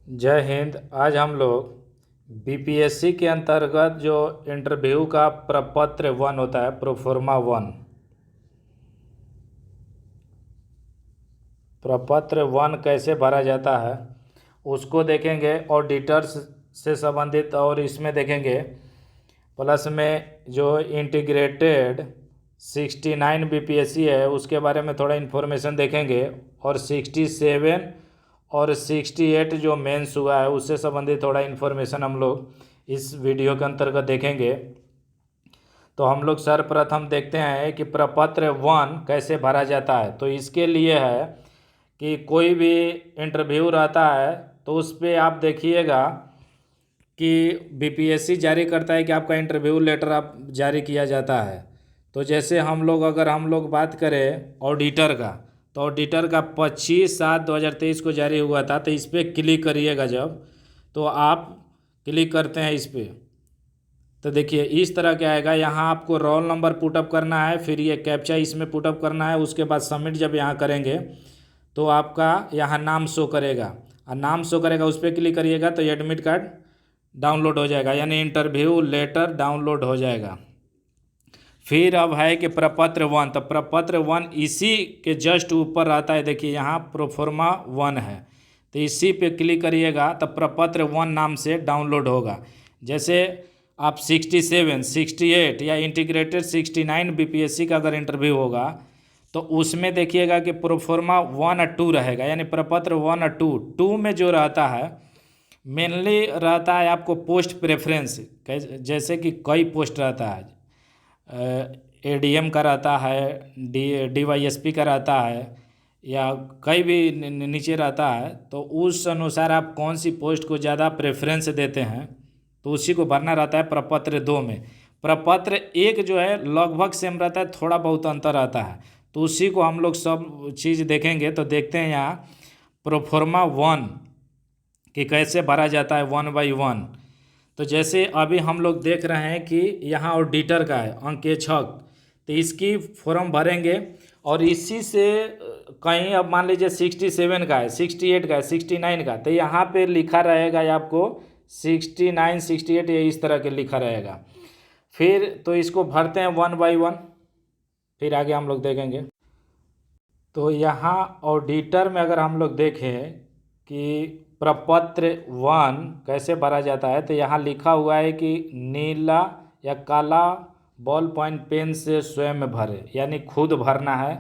जय हिंद। आज हम लोग बीपीएससी के अंतर्गत जो इंटरव्यू का प्रपत्र 1 होता है, प्रोफोर्मा 1, प्रपत्र 1 कैसे भरा जाता है उसको देखेंगे। ऑडिटर्स से संबंधित और इसमें देखेंगे, प्लस में जो इंटीग्रेटेड 69 बीपीएससी है उसके बारे में थोड़ा इन्फॉर्मेशन देखेंगे, और 67 और 68 जो मेंस हुआ है उससे संबंधित थोड़ा इन्फॉर्मेशन हम लोग इस वीडियो के अंतर्गत देखेंगे। तो हम लोग सर्वप्रथम देखते हैं कि प्रपत्र 1 कैसे भरा जाता है। तो इसके लिए है कि कोई भी इंटरव्यू रहता है तो उस पर आप देखिएगा कि बीपीएससी जारी करता है कि आपका इंटरव्यू लेटर आप जारी किया जाता है। तो जैसे अगर हम लोग बात करें ऑडिटर का, तो ऑडिटर का 25/7/2023 को जारी हुआ था। तो इस पर क्लिक करिएगा जब, तो आप क्लिक करते हैं इस पर, तो देखिए इस तरह क्या आएगा। यहाँ आपको रोल नंबर पुटअप करना है, फिर ये कैप्चा इसमें पुटअप करना है। उसके बाद सबमिट जब यहाँ करेंगे तो आपका यहाँ नाम शो करेगा, और नाम शो करेगा उस पर क्लिक करिएगा तो एडमिट कार्ड डाउनलोड हो जाएगा, यानी इंटरव्यू लेटर डाउनलोड हो जाएगा। फिर अब है कि प्रपत्र 1, तो प्रपत्र 1 इसी के जस्ट ऊपर रहता है। देखिए यहाँ प्रोफोर्मा 1 है, तो इसी पे क्लिक करिएगा तो प्रपत्र 1 नाम से डाउनलोड होगा। जैसे आप 67, 68 या इंटीग्रेटेड 69 बीपीएससी का अगर इंटरव्यू होगा तो उसमें देखिएगा कि प्रोफोर्मा 1 और 2 रहेगा, यानी प्रपत्र 1 और 2 में जो रहता है मेनली रहता है आपको पोस्ट प्रेफरेंस। जैसे कि कई पोस्ट रहता है, एडीएम का रहता है, डीवाईएसपी का रहता है, या कई भी नीचे रहता है। तो उस अनुसार आप कौन सी पोस्ट को ज़्यादा प्रेफरेंस देते हैं तो उसी को भरना रहता है प्रपत्र 2 में। प्रपत्र 1 जो है लगभग सेम रहता है, थोड़ा बहुत अंतर रहता है, तो उसी को हम लोग सब चीज़ देखेंगे। तो देखते हैं यहाँ प्रोफोर्मा 1 कि कैसे भरा जाता है 1 बाई 1। तो जैसे अभी हम लोग देख रहे हैं कि यहाँ ऑडिटर का है अंकेक्षक, तो इसकी फॉर्म भरेंगे और इसी से कहीं अब मान लीजिए 67 का है, 68 का है, 69 का, तो यहाँ पे लिखा रहेगा आपको 69, 68 ये इस तरह के लिखा रहेगा। फिर तो इसको भरते हैं 1 बाई 1, फिर आगे हम लोग देखेंगे। तो यहाँ ऑडिटर में अगर हम लोग देखें कि प्रपत्र 1 कैसे भरा जाता है, तो यहाँ लिखा हुआ है कि नीला या काला बॉल पॉइंट पेन से स्वयं भरे, यानी खुद भरना है,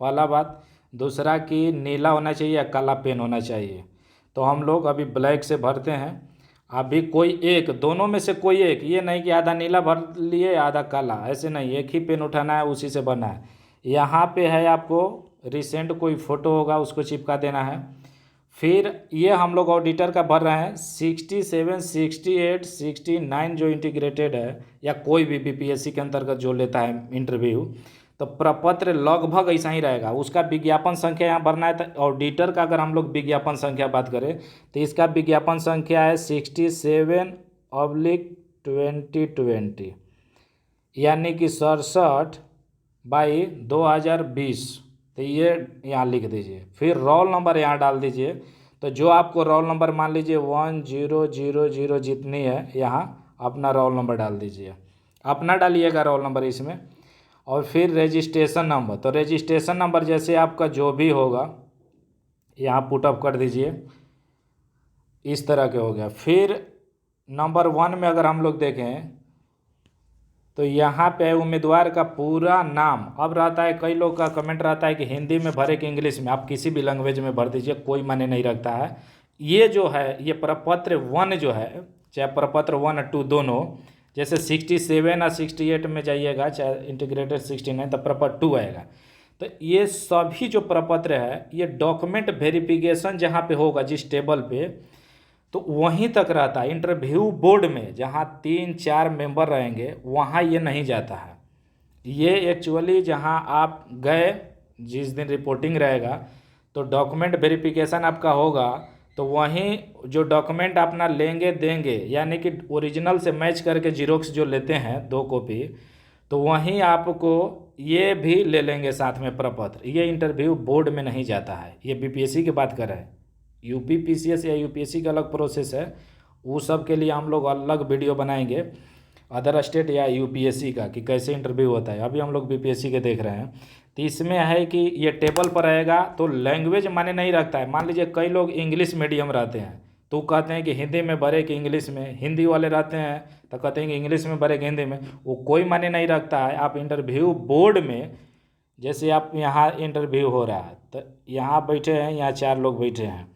पहला बात। दूसरा कि नीला होना चाहिए या काला पेन होना चाहिए। तो हम लोग अभी ब्लैक से भरते हैं। अभी कोई एक, दोनों में से कोई एक, ये नहीं कि आधा नीला भर लिए आधा काला, ऐसे नहीं, एक ही पेन उठाना है उसी से भरना है। यहाँ पे है आपको रिसेंट कोई फ़ोटो होगा उसको चिपका देना है। फिर ये हम लोग ऑडिटर का भर रहे हैं 67, 68, 69 जो इंटीग्रेटेड है या कोई भी बीपीएससी के अंतर्गत जो लेता है इंटरव्यू, तो प्रपत्र लगभग ऐसा ही रहेगा। उसका विज्ञापन संख्या यहाँ भरना है। तो ऑडिटर का अगर हम लोग विज्ञापन संख्या बात करें तो इसका विज्ञापन संख्या है 67/2020, यानी कि 67/2020। तो ये यहाँ लिख दीजिए, फिर रोल नंबर यहाँ डाल दीजिए। तो जो आपको रोल नंबर मान लीजिए 1000 जितनी है, यहाँ अपना रोल नंबर डाल दीजिए, अपना डालिएगा रोल नंबर इसमें। और फिर रजिस्ट्रेशन नंबर, तो रजिस्ट्रेशन नंबर जैसे आपका जो भी होगा यहाँ पुटअप कर दीजिए, इस तरह के हो गया। फिर नंबर 1 में अगर हम लोग देखें तो यहाँ पे उम्मीदवार का पूरा नाम। अब रहता है कई लोग का कमेंट रहता है कि हिंदी में भरे कि इंग्लिश में, आप किसी भी लैंग्वेज में भर दीजिए, कोई मायने नहीं रखता है। ये जो है ये प्रपत्र 1 जो है, चाहे प्रपत्र 1 और 2 दोनों, जैसे 67 और 68 में जाइएगा, चाहे इंटीग्रेटेड 69, तो प्रपत्र 2 आएगा। तो ये सभी जो प्रपत्र है ये डॉक्यूमेंट वेरिफिकेशन जहाँ पे होगा जिस टेबल पे, तो वहीं तक रहता है। इंटरव्यू बोर्ड में जहाँ 3-4 मेंबर रहेंगे वहाँ ये नहीं जाता है। ये एक्चुअली जहाँ आप गए जिस दिन रिपोर्टिंग रहेगा तो डॉक्यूमेंट वेरिफिकेशन आपका होगा, तो वहीं जो डॉक्यूमेंट अपना लेंगे देंगे, यानी कि ओरिजिनल से मैच करके जीरोक्स जो लेते हैं 2 कॉपी, तो वहीं आपको ये भी ले लेंगे साथ में प्रपत्र। ये इंटरव्यू बोर्ड में नहीं जाता है, ये बीपीएससी की बात कर रहे हैं। UPPCS या UPSC का अलग प्रोसेस है, वो सब के लिए हम लोग अलग वीडियो बनाएंगे, अदर स्टेट या UPSC का कि कैसे इंटरव्यू होता है। अभी हम लोग BPSC के देख रहे हैं। तो इसमें है कि ये टेबल पर रहेगा तो लैंग्वेज माने नहीं रखता है। मान लीजिए कई लोग इंग्लिश मीडियम रहते हैं तो कहते हैं कि हिंदी में भरे कि इंग्लिश में, हिंदी वाले रहते हैं तो कहते हैं कि इंग्लिश में भरे कि हिंदी में, वो कोई माने नहीं रखता है। आप इंटरव्यू बोर्ड में, जैसे आप यहाँ इंटरव्यू हो रहा है तो यहाँ बैठे हैं, यहाँ 4 लोग बैठे हैं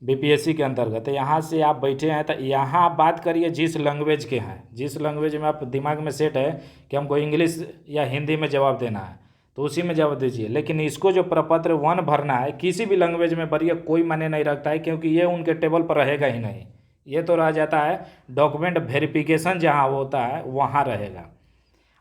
BPSC के अंतर्गत, तो यहाँ से आप बैठे हैं तो यहाँ आप बात करिए जिस लैंग्वेज के हैं, जिस लैंग्वेज में आप दिमाग में सेट है कि हमको इंग्लिश या हिंदी में जवाब देना है तो उसी में जवाब दीजिए। लेकिन इसको जो प्रपत्र 1 भरना है किसी भी लैंग्वेज में भरिए, कोई माने नहीं रखता है, क्योंकि ये उनके टेबल पर रहेगा ही नहीं। ये तो रह जाता है डॉक्यूमेंट वेरिफिकेशन जहाँ होता है वहाँ रहेगा,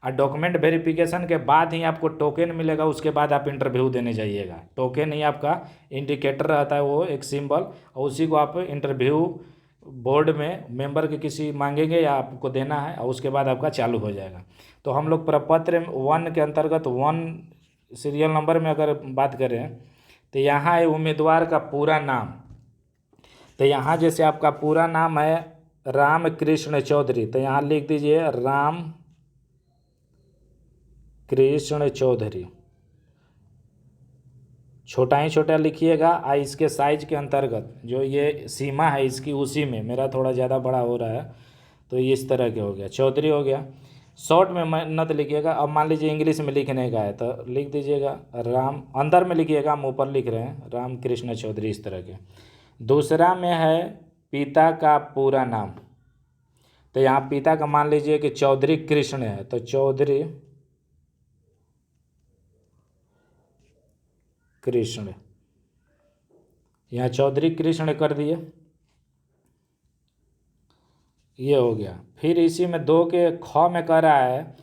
और डॉक्यूमेंट वेरिफिकेशन के बाद ही आपको टोकन मिलेगा, उसके बाद आप इंटरव्यू देने जाइएगा। टोकन ही आपका इंडिकेटर रहता है, वो एक सिंबल, और उसी को आप इंटरव्यू बोर्ड में मेंबर के किसी मांगेंगे या आपको देना है, और उसके बाद आपका चालू हो जाएगा। तो हम लोग प्रपत्र 1 के अंतर्गत 1 सीरियल नंबर में अगर बात करें तो यहाँ है उम्मीदवार का पूरा नाम। तो यहाँ जैसे आपका पूरा नाम है राम कृष्ण चौधरी, तो यहाँ लिख दीजिए राम कृष्ण चौधरी, छोटा ही छोटा लिखिएगा। इसके साइज के अंतर्गत जो ये सीमा है इसकी, उसी में मेरा थोड़ा ज़्यादा बड़ा हो रहा है तो ये इस तरह के हो गया, चौधरी हो गया। शॉर्ट में मत लिखिएगा। अब मान लीजिए इंग्लिश में लिखने का है तो लिख दीजिएगा राम, अंदर में लिखिएगा, हम ऊपर लिख रहे हैं राम कृष्ण चौधरी, इस तरह के। दूसरा में है पिता का पूरा नाम, तो यहाँ पिता का मान लीजिए कि चौधरी कृष्ण है तो चौधरी कृष्ण, यहाँ चौधरी कृष्ण कर दिए, ये हो गया। फिर इसी में 2 के ख में कह रहा है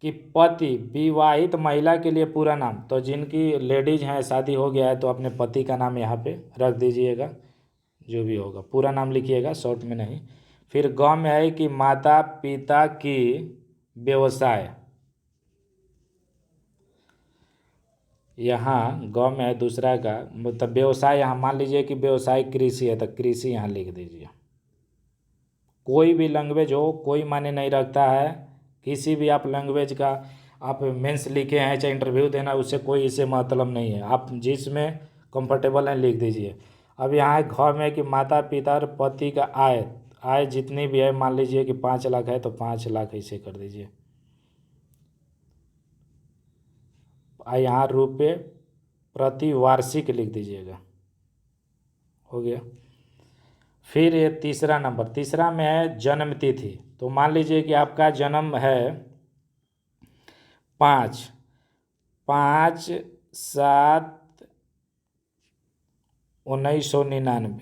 कि पति विवाहित महिला के लिए पूरा नाम, तो जिनकी लेडीज हैं, शादी हो गया है तो अपने पति का नाम यहाँ पे रख दीजिएगा, जो भी होगा पूरा नाम लिखिएगा, शॉर्ट में नहीं। फिर ग में है कि माता पिता की व्यवसाय, यहाँ ग में है दूसरा का मतलब व्यवसाय, यहाँ मान लीजिए कि व्यवसाय कृषि है तो कृषि यहाँ लिख दीजिए। कोई भी लैंग्वेज हो, कोई माने नहीं रखता है, किसी भी आप लैंग्वेज का आप मेंस लिखे हैं चाहे इंटरव्यू देना, उससे कोई इसे मतलब नहीं है, आप जिसमें कंफर्टेबल हैं लिख दीजिए। अब यहाँ घ में कि माता पिता और पति का आय जितनी भी है, मान लीजिए कि 5 लाख है तो 5 लाख ऐसे कर दीजिए। यहाँ रुपये प्रति वार्षिक लिख दीजिएगा, हो गया। फिर ये तीसरा नंबर, तीसरा में है जन्म तिथि, तो मान लीजिए कि आपका जन्म है 5/7/1999,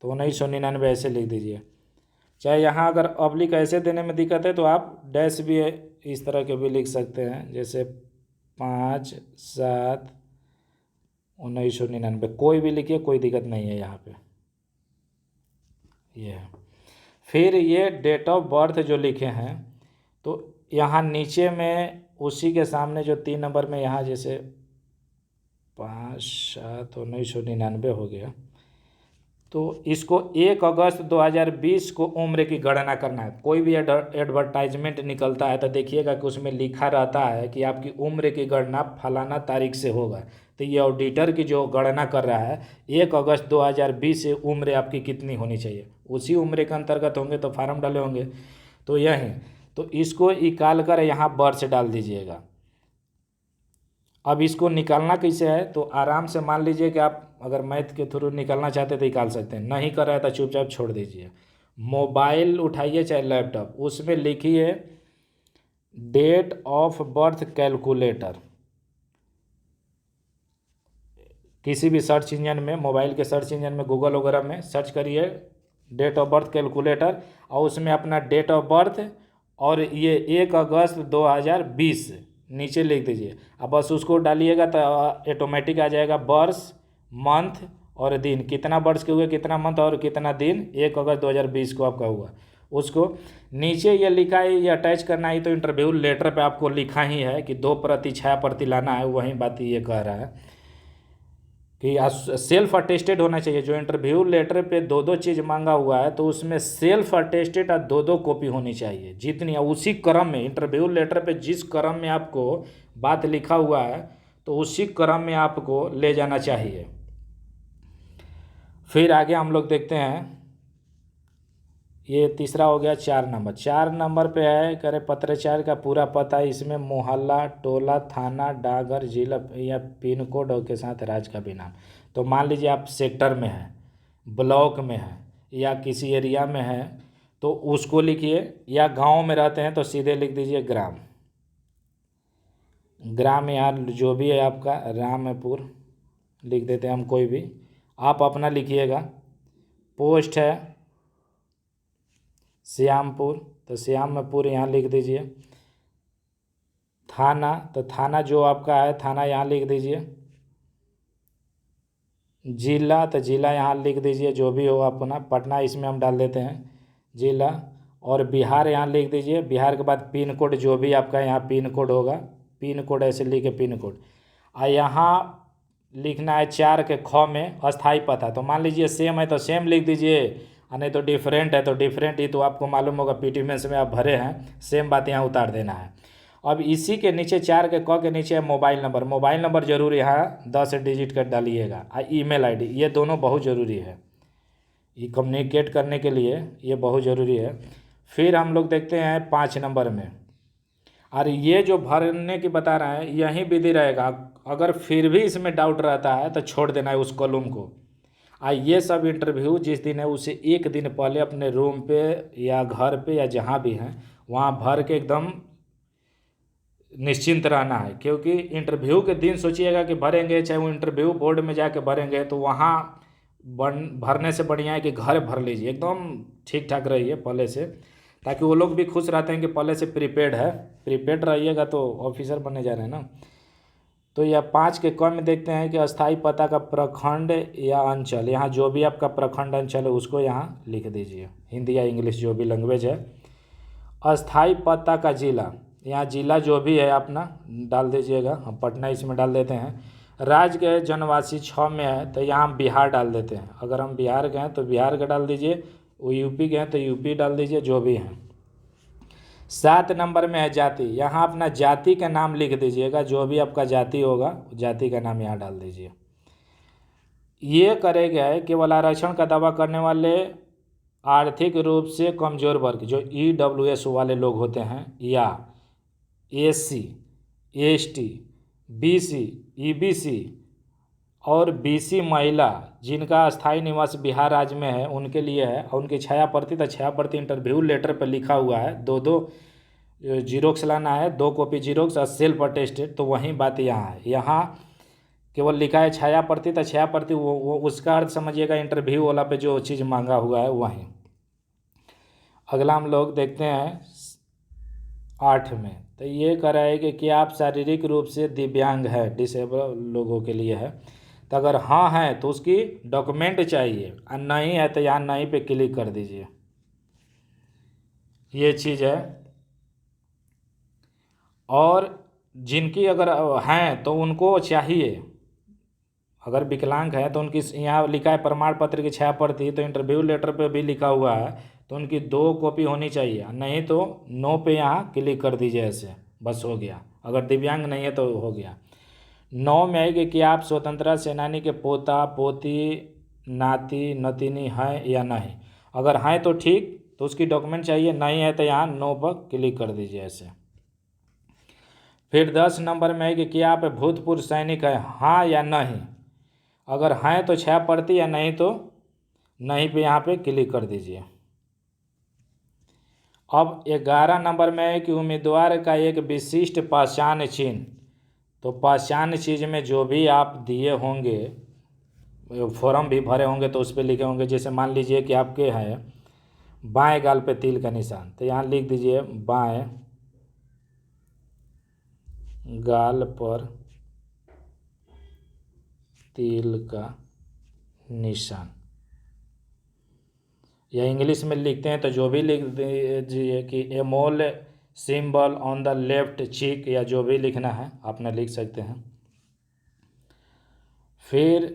तो 1999 ऐसे लिख दीजिए। चाहे यहाँ अगर अब्लिक ऐसे देने में दिक्कत है तो आप डैश भी इस तरह के भी लिख सकते हैं, जैसे 5/7/1999, कोई भी लिखिए, कोई दिक्कत नहीं है यहाँ पे, ये है। फिर ये डेट ऑफ बर्थ जो लिखे हैं तो यहाँ नीचे में उसी के सामने जो 3 नंबर में यहाँ जैसे 5/7/1999 हो गया, तो इसको 1 अगस्त 2020 को उम्र की गणना करना है। कोई भी एडवर्टाइजमेंट निकलता है तो देखिएगा कि उसमें लिखा रहता है कि आपकी उम्र की गणना फलाना तारीख से होगा, तो ये ऑडिटर की जो गणना कर रहा है 1 अगस्त 2020 से उम्र आपकी कितनी होनी चाहिए, उसी उम्र के अंतर्गत होंगे तो फार्म डाले होंगे, तो यही, तो इसको निकाल कर यहाँ वर्ष डाल दीजिएगा। अब इसको निकालना कैसे है, तो आराम से मान लीजिए कि आप अगर मैथ के थ्रू निकालना चाहते हैं तो निकाल सकते हैं, नहीं कर रहा है तो चुपचाप छोड़ दीजिए। मोबाइल उठाइए चाहे लैपटॉप, उसमें लिखिए डेट ऑफ बर्थ कैलकुलेटर, किसी भी सर्च इंजन में, मोबाइल के सर्च इंजन में, गूगल वगैरह में सर्च करिए डेट ऑफ बर्थ कैलकुलेटर, और उसमें अपना डेट ऑफ बर्थ और ये 1 अगस्त 2020 नीचे लिख दीजिए। अब बस उसको डालिएगा तो ऑटोमेटिक आ जाएगा वर्ष, मंथ और दिन, कितना वर्ष के हुए, कितना मंथ और कितना दिन 1 अगस्त 2020 को आपका हुआ। उसको नीचे ये लिखा है, ये अटैच करना है, तो इंटरव्यू लेटर पे आपको लिखा ही है कि 2 प्रति 6 प्रति लाना है, वही बात ये कह रहा है। कि सेल्फ अटेस्टेड होना चाहिए। जो इंटरव्यू लेटर पे दो दो चीज़ मांगा हुआ है तो उसमें सेल्फ अटेस्टेड और दो दो कॉपी होनी चाहिए जितनी, उसी क्रम में इंटरव्यू लेटर पे जिस क्रम में आपको बात लिखा हुआ है तो उसी क्रम में आपको ले जाना चाहिए। फिर आगे हम लोग देखते हैं, ये तीसरा हो गया। 4 नंबर, 4 नंबर पे है करे पत्राचार का पूरा पता, इसमें मोहल्ला, टोला, थाना, डाकघर, जिला या पिन कोड और के साथ राज्य का भी नाम। तो मान लीजिए आप सेक्टर में हैं, ब्लॉक में हैं या किसी एरिया में हैं तो उसको लिखिए, या गांव में रहते हैं तो सीधे लिख दीजिए ग्राम। ग्राम यहाँ जो भी है आपका, रामपुर लिख देते हैं हम, कोई भी आप अपना लिखिएगा। पोस्ट है श्यामपुर, तो श्यामपुर यहाँ लिख दीजिए। थाना, तो थाना जो आपका है थाना यहाँ लिख दीजिए। जिला, तो जिला यहाँ लिख दीजिए जो भी हो अपना, पटना इसमें हम डाल देते हैं जिला। और बिहार यहाँ लिख दीजिए। बिहार के बाद पिन कोड जो भी आपका यहाँ पिन कोड होगा, पिन कोड ऐसे लिखे पिन कोड। यहाँ लिखना है 4 के ख में अस्थाई पता। तो मान लीजिए सेम है तो सेम लिख दीजिए, और नहीं तो डिफरेंट है तो डिफरेंट ही। तो आपको मालूम होगा पीटी मेंस में आप भरे हैं, सेम बात यहाँ उतार देना है। अब इसी के नीचे 4 के क के नीचे है मोबाइल नंबर। मोबाइल नंबर जरूर यहाँ 10 डिजिट का डालिएगा। ईमेल आईडी, ये दोनों बहुत ज़रूरी है, ये कम्युनिकेट करने के लिए ये बहुत ज़रूरी है। फिर हम लोग देखते हैं 5 नंबर में, और ये जो भरने की बता रहे हैं यही विधि रहेगा। अगर फिर भी इसमें डाउट रहता है तो छोड़ देना है उस कॉलम को। ये सब इंटरव्यू जिस दिन है उसे एक दिन पहले अपने रूम पे या घर पे या जहाँ भी हैं वहाँ भर के एकदम निश्चिंत रहना है। क्योंकि इंटरव्यू के दिन सोचिएगा कि भरेंगे, चाहे वो इंटरव्यू बोर्ड में जाके भरेंगे, तो वहाँ भरने से बढ़िया है कि घर भर लीजिए, एकदम ठीक ठाक रहिए पहले से, ताकि वो लोग भी खुश रहते हैं कि पहले से प्रीपेड है। प्रीपेड रहिएगा तो ऑफिसर बनने जा रहे हैं ना। तो यह 5 के क में देखते हैं कि अस्थाई पता का प्रखंड या अंचल, यहाँ जो भी आपका प्रखंड अंचल है उसको यहाँ लिख दीजिए, हिंदी या इंग्लिश जो भी लैंग्वेज है। अस्थाई पता का जिला, यहाँ जिला जो भी है अपना डाल दीजिएगा। हम पटना इसमें डाल देते हैं। राज्य के जनवासी 6 में है तो यहाँ हम बिहार डाल देते हैं। अगर हम बिहार के हैं तो बिहार का डाल दीजिए, वो यूपी के हैं तो यूपी डाल दीजिए, जो भी हैं। 7 नंबर में है जाति, यहाँ अपना जाति का नाम लिख दीजिएगा, जो भी आपका जाति होगा जाति का नाम यहाँ डाल दीजिए। ये करेगा केवल आरक्षण का दावा करने वाले आर्थिक रूप से कमजोर वर्ग, जो EWS वाले लोग होते हैं, या SC, ST, BC, EBC और BC महिला जिनका स्थायी निवास बिहार राज्य में है उनके लिए है। और उनकी छायाप्रति, तो छायाप्रति इंटरव्यू लेटर पर लिखा हुआ है, 2 जीरोक्स लाना है, 2 कॉपी जीरोक्स और सेल्फ अटेस्टेड। तो वही बात यहाँ है, यहाँ केवल लिखा है छायाप्रति, तो छायाप्रति वो उसका अर्थ समझिएगा इंटरव्यू वाला पे जो चीज़ मांगा हुआ है वहीं। अगला हम लोग देखते हैं 8 में, तो ये कह रहा है कि क्या आप शारीरिक रूप से दिव्यांग है, डिसेबल लोगों के लिए है। तो अगर हाँ है तो उसकी डॉक्यूमेंट चाहिए, और नहीं है तो यहाँ नहीं पे क्लिक कर दीजिए। ये चीज़ है। और जिनकी अगर हैं तो उनको चाहिए, अगर विकलांग है तो उनकी यहाँ लिखा है प्रमाण पत्र की छायाप्रति, तो इंटरव्यू लेटर पे भी लिखा हुआ है तो उनकी 2 कॉपी होनी चाहिए। नहीं तो नो पे यहाँ क्लिक कर दीजिए, ऐसे बस हो गया। अगर दिव्यांग नहीं है तो हो गया। 9 में है कि आप स्वतंत्रता सेनानी के पोता पोती नाती नतीनी हैं या नहीं। अगर हैं तो ठीक, तो उसकी डॉक्यूमेंट चाहिए, नहीं है तो यहाँ नो पर क्लिक कर दीजिए ऐसे। फिर 10 नंबर में है कि क्या आप भूतपूर्व सैनिक हैं, हाँ या नहीं। अगर हैं तो छायाप्रति, या नहीं तो नहीं पे यहाँ पे क्लिक कर दीजिए। अब 11 नंबर में है कि उम्मीदवार का एक विशिष्ट पहचान चिन्ह। तो पहचान चीज़ में जो भी आप दिए होंगे, फॉर्म भी भरे होंगे तो उस पर लिखे होंगे। जैसे मान लीजिए कि आपके हैं बाएं गाल पे तिल का निशान, तो यहाँ लिख दीजिए बाएं गाल पर तिल का निशान, या इंग्लिश में लिखते हैं तो जो भी लिख दीजिए कि ए मोल सिंबल ऑन द लेफ्ट चीक, या जो भी लिखना है अपना लिख सकते हैं। फिर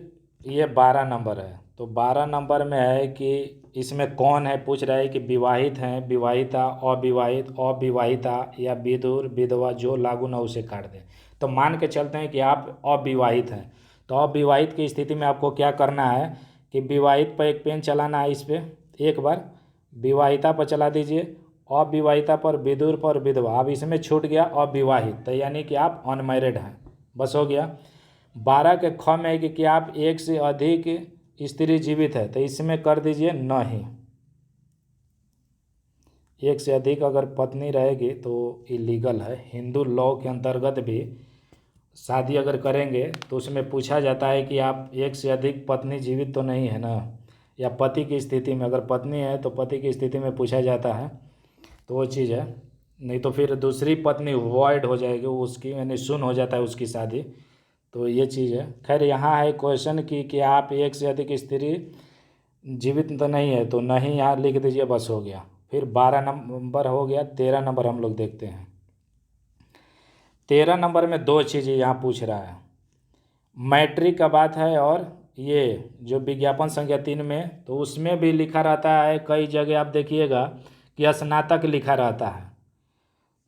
ये 12 नंबर है। तो 12 नंबर में है कि इसमें कौन है, पूछ रहा है कि विवाहित हैं, विवाहिता, अविवाहित, अविवाहिता या विधुर, विधवा, जो लागू न उसे काट दें। तो मान के चलते हैं कि आप अविवाहित हैं, तो अविवाहित की स्थिति में आपको क्या करना है कि विवाहित पर एक पेन चलाना है, इस पर एक बार, विवाहिता पर चला दीजिए, अविवाहिता पर, विधुर पर, विधवा। अब इसमें छूट गया अविवाहित, तो यानी कि आप अनमैरिड हैं, बस हो गया। 12 के ख में है कि क्या आप एक से अधिक स्त्री जीवित है, तो इसमें कर दीजिए नहीं। एक से अधिक अगर पत्नी रहेगी तो इलीगल है। हिंदू लॉ के अंतर्गत भी शादी अगर करेंगे तो उसमें पूछा जाता है कि आप एक से अधिक पत्नी जीवित तो नहीं है ना, या पति की स्थिति में, अगर पत्नी है तो पति की स्थिति में पूछा जाता है, तो वो चीज़ है। नहीं तो फिर दूसरी पत्नी वॉइड हो जाएगी उसकी, यानी शून्य हो जाता है उसकी शादी। तो ये चीज़ है। खैर यहाँ है क्वेश्चन की कि आप एक से अधिक स्त्री जीवित तो नहीं है, तो नहीं यहाँ लिख दीजिए, बस हो गया। फिर 12 नंबर हो गया। 13 नंबर हम लोग देखते हैं। 13 नंबर में दो चीज़ें यहाँ पूछ रहा है, मैट्रिक का बात है, और ये जो विज्ञापन संख्या 3 में, तो उसमें भी लिखा रहता है कई जगह, आप देखिएगा कि स्नातक लिखा रहता है।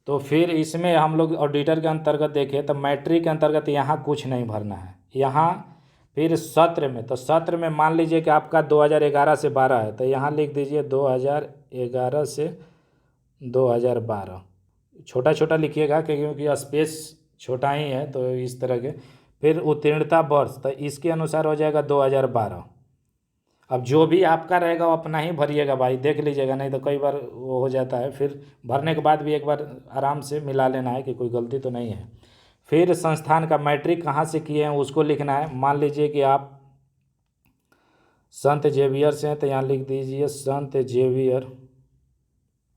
तो फिर इसमें हम लोग ऑडिटर के अंतर्गत देखें तो मैट्रिक के अंतर्गत यहाँ कुछ नहीं भरना है। यहाँ फिर सत्र में, तो सत्र में मान लीजिए कि आपका 2011 से 12 है, तो यहाँ लिख दीजिए 2011 से 2012। छोटा छोटा लिखिएगा क्योंकि स्पेस छोटा ही है, तो इस तरह के। फिर उत्तीर्णता वर्ष, तो इसके अनुसार हो जाएगा 2012। अब जो भी आपका रहेगा वो अपना ही भरिएगा भाई, देख लीजिएगा, नहीं तो कई बार वो हो जाता है। फिर भरने के बाद भी एक बार आराम से मिला लेना है कि कोई गलती तो नहीं है। फिर संस्थान का मैट्रिक कहाँ से किए हैं उसको लिखना है। मान लीजिए कि आप संत जेवियर से हैं, तो यहाँ लिख दीजिए संत जेवियर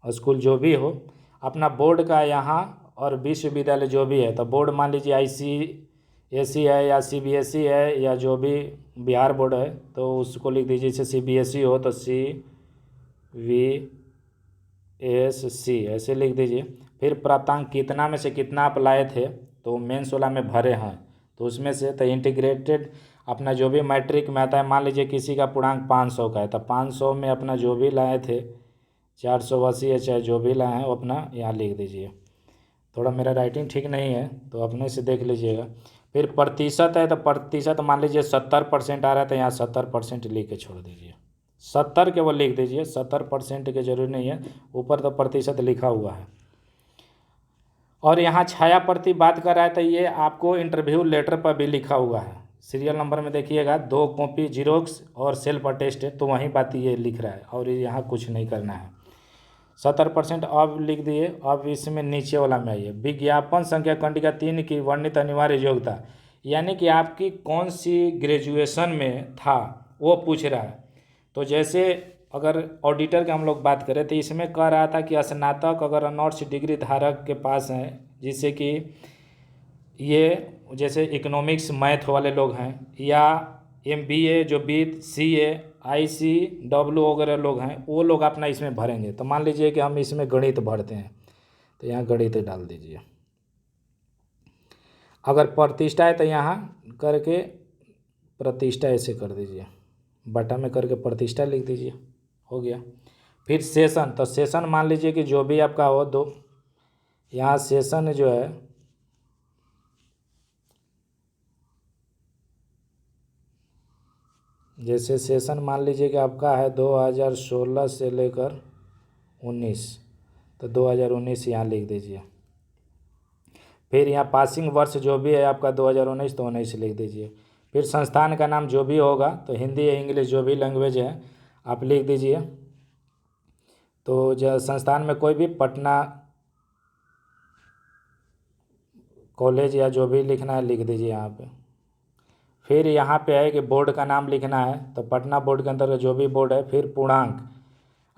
स्कूल, जो भी हो अपना बोर्ड का यहाँ, और विश्वविद्यालय जो भी है, तो बोर्ड मान लीजिए ICSE है या CBSE है, या जो भी बिहार बोर्ड है तो उसको लिख दीजिए। जैसे CBSE हो तो CVSC ऐसे लिख दीजिए। फिर प्राप्तांक कितना में से कितना आप लाए थे, तो मेंस वाला में भरे हैं, तो उसमें से, तो इंटीग्रेटेड अपना जो भी मैट्रिक में आता है, मान लीजिए किसी का पूर्णांक 500 का है, तो 500 में अपना जो भी लाए थे 480 है, चाहे जो भी लाए हैं वो अपना यहाँ लिख दीजिए। थोड़ा मेरा राइटिंग ठीक नहीं है तो अपने से देख लीजिएगा। फिर प्रतिशत है, तो प्रतिशत मान लीजिए 70% आ रहा है, तो यहाँ 70% लिख के छोड़ दीजिए। 70 केवल लिख दीजिए, 70% की जरूरी नहीं है, ऊपर तो प्रतिशत लिखा हुआ है। और यहाँ छाया प्रति बात कर रहा है, तो ये आपको इंटरव्यू लेटर पर भी लिखा हुआ है। सीरियल नंबर में देखिएगा, 2 कॉपी जीरोक्स और सेल्फ अटेस्टेड, तो वहीं बात ये लिख रहा है, और यहाँ कुछ नहीं करना है। 70% अब लिख दिए। अब इसमें नीचे वाला में आइए, विज्ञापन संख्या खंडिका 3 की वर्णित अनिवार्य योग्यता, यानी कि आपकी कौन सी ग्रेजुएशन में था वो पूछ रहा है। तो जैसे अगर ऑडिटर की हम लोग बात करें तो इसमें कह रहा था कि स्नातक अगर ऑनर्स डिग्री धारक के पास हैं, जिससे कि ये जैसे इकोनॉमिक्स मैथ वाले लोग हैं, या MBA जो BCA ICW वगैरह लोग हैं, वो लोग अपना इसमें भरेंगे। तो मान लीजिए कि हम इसमें गणित भरते हैं, तो यहाँ गणित डाल दीजिए। अगर प्रतिष्ठा है तो यहाँ करके प्रतिष्ठा ऐसे कर दीजिए, बटा में करके प्रतिष्ठा लिख दीजिए, हो गया। फिर सेशन, तो सेशन मान लीजिए कि जो भी आपका हो, दो यहाँ सेशन जो है, जैसे सेशन मान लीजिए कि आपका है 2016 से लेकर 19, तो 2019 यहाँ लिख दीजिए। फिर यहाँ पासिंग वर्ष जो भी है आपका 2019, तो 19 लिख दीजिए। फिर संस्थान का नाम जो भी होगा, तो हिंदी या इंग्लिश जो भी लैंग्वेज है आप लिख दीजिए। तो जो संस्थान में कोई भी पटना कॉलेज या जो भी लिखना है लिख दीजिए यहाँ पे। फिर यहाँ पे है कि बोर्ड का नाम लिखना है, तो पटना बोर्ड के अंतर्गत जो भी बोर्ड है। फिर पूर्णांक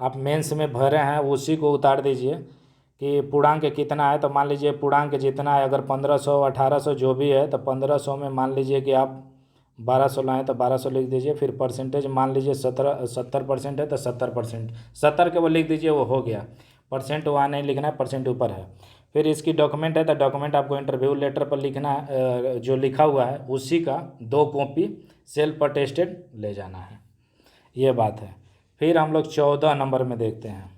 आप मेंस में भरे हैं उसी को उतार दीजिए कि पूर्णांक कितना है। तो मान लीजिए पूर्णांक जितना है, अगर 1500 1800 जो भी है, तो 1500 में मान लीजिए कि आप 1200 लाएँ तो 1200 लिख दीजिए। फिर परसेंटेज मान लीजिए 70% है तो 70%, 70 के वो लिख दीजिए, वो हो गया। परसेंट वहाँ नहीं लिखना है, परसेंट ऊपर है। फिर इसकी डॉक्यूमेंट है तो डॉक्यूमेंट आपको इंटरव्यू लेटर पर लिखना है, जो लिखा हुआ है उसी का 2 कॉपी सेल्फ अटेस्टेड ले जाना है, ये बात है। फिर हम लोग 14 नंबर में देखते हैं।